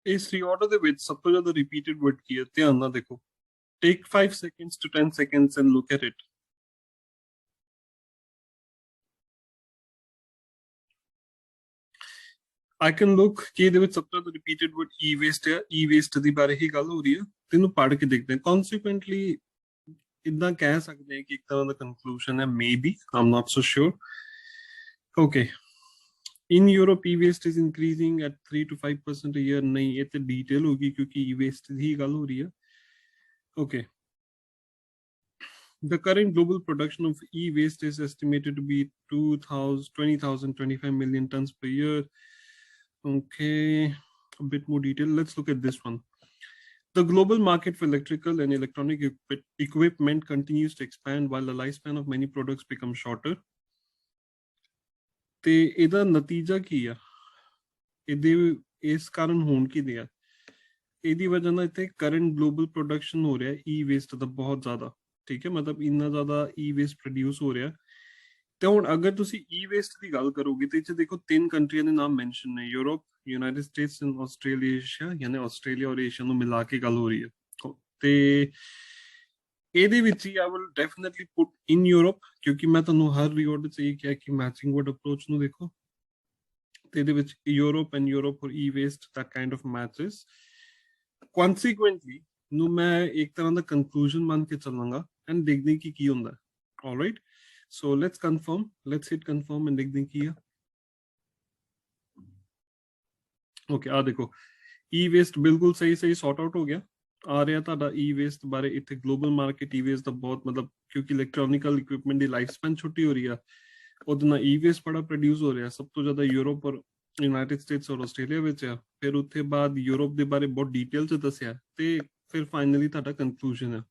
ਇਸ ਰੀਆਰਡਰ ਦੇ ਵਿੱਚ ਸਭ ਤੋਂ ਜ਼ਿਆਦਾ ਰਿਪੀਟਡ ਵਰਡ ਕੀ ਹੈ? ਧਿਆਨ ਨਾਲ ਦੇਖੋ। Take 5 seconds to 10 seconds and look at it. I can look ਕਿ ਇਹਦੇ ਵਿੱਚ ਸਭ ਤੋਂ ਜ਼ਿਆਦਾ ਰਿਪੀਟਡ ਵਰਡ e-waste ਹੈ। e-waste ਦੀ ਬਾਰੇ ਹੀ ਗੱਲ ਹੋ ਰਹੀ ਹੈ। ਤੈਨੂੰ ਪੜ੍ਹ ਕੇ ਦੇਖਦੇ ਹਾਂ। Consequently ਇਦਾਂ ਕਹਿ ਸਕਦੇ ਹਾਂ ਕਿ ਇੱਕ ਤਰ੍ਹਾਂ ਦਾ conclusion ਹੈ, maybe, I'm not so sure. Okay. In Europe, e-waste is increasing at 3 to 5% a year. नहीं, ये तो detail होगी क्योंकि e-waste ही गल हो रही है. Okay. The current global production of e-waste is estimated to be 25 million tons per year. Okay, a bit more detail. Let's look at this one. The global market for electrical and electronic equipment continues to expand while the lifespan of many products becomes shorter. ਤੇ ਇਹਦਾ ਨਤੀਜਾ ਕੀ ਆ? ਇਹਦੇ ਇਸ ਕਾਰਨ ਹੋਣ ਕੀ ਦਿਆ? ਇਹਦੀ ਵਜ੍ਹਾ ਨਾਲ ਇੱਥੇ ਕਰੰਟ ਗਲੋਬਲ ਪ੍ਰੋਡਕਸ਼ਨ ਹੋ ਰਿਹਾ e-waste ਦਾ ਬਹੁਤ ਜ਼ਿਆਦਾ, ਠੀਕ ਹੈ, ਮਤਲਬ ਇੰਨਾ ਜ਼ਿਆਦਾ e-waste ਪ੍ਰੋਡਿਊਸ ਹੋ ਰਿਹਾ। ਤੇ ਹੁਣ ਅਗਰ ਤੁਸੀਂ e-waste ਦੀ ਗੱਲ ਕਰੋਗੇ ਤੇ ਇੱਥੇ ਦੇਖੋ 3 ਕੰਟਰੀਆਂ ਦੇ ਨਾਮ ਮੈਂਸ਼ਨ ਨੇ, Europe, United States and Australia, Asia, ਯਾਨੀ ਆਸਟ੍ਰੇਲੀਆ ਔਰ ਏਸ਼ੀਆ ਨੂੰ ਮਿਲਾ ਕੇ ਗੱਲ ਹੋ ਰਹੀ ਹੈ। ਤੇ ਇਹਦੇ ਵਿੱਚ ਹੀ I will definitely put in Europe, ਕਿਉਂਕਿ ਮੈਂ ਤੁਹਾਨੂੰ ਹਰ ਰੀਆਰਡਰ 'ਚ ਇਹ ਕਿਹਾ ਕਿ ਮੈਚਿੰਗ ਵਰਡ ਅਪਰੋਚ ਨੂੰ ਦੇਖੋ, ਤੇ ਇਹਦੇ ਵਿੱਚ Europe and Europe for e-waste that kind of matches. Consequently ਨੂੰ ਮੈਂ ਇੱਕ ਤਰ੍ਹਾਂ ਦਾ conclusion ਮੰਨ ਕੇ ਚੱਲਾਂਗਾ ਐਂਡ ਦੇਖਦੇ ਕਿ ਕੀ ਹੁੰਦਾ। Alright, so let's confirm, let's hit confirm and ਦੇਖਦੇ ਕੀ ਆ। Okay, ਆ ਦੇਖੋ e-waste ਬਿਲਕੁਲ ਸਹੀ ਸੌਟ ਆਊਟ ਹੋ ਗਿਆ। ਆ ਰਿਹਾ ਤੁਹਾਡਾ e-waste ਬਾਰੇ ਇੱਥੇ ਗਲੋਬਲ ਮਾਰਕੀਟ e-waste ਦਾ ਬਹੁਤ, ਮਤਲਬ ਕਿਉਂਕਿ ਇਲੈਕਟ੍ਰੋਨਿਕਲ ਇਕਵਿਪਮੈਂਟ ਦੀ ਲਾਈਫ ਸਪੈਨ ਛੋਟੀ ਹੋ ਰਹੀ ਆ, ਉਹਦੇ ਨਾਲ e-waste ਬੜਾ ਪ੍ਰੋਡਿਊਸ ਹੋ ਰਿਹਾ। ਸਭ ਤੋਂ ਜ਼ਿਆਦਾ ਯੂਰਪ ਔਰ ਯੂਨਾਈਟਿਡ ਸਟੇਟਸ ਔਰ ਆਸਟ੍ਰੇਲੀਆ ਵਿੱਚ ਆ। ਫਿਰ ਉੱਥੇ ਬਾਅਦ ਯੂਰਪ ਦੇ ਬਾਰੇ ਬਹੁਤ ਡਿਟੇਲ 'ਚ ਦੱਸਿਆ ਤੇ ਫਿਰ ਫਾਈਨਲੀ ਤੁਹਾਡਾ ਕਨਕਲੂਜਨ ਹੈ।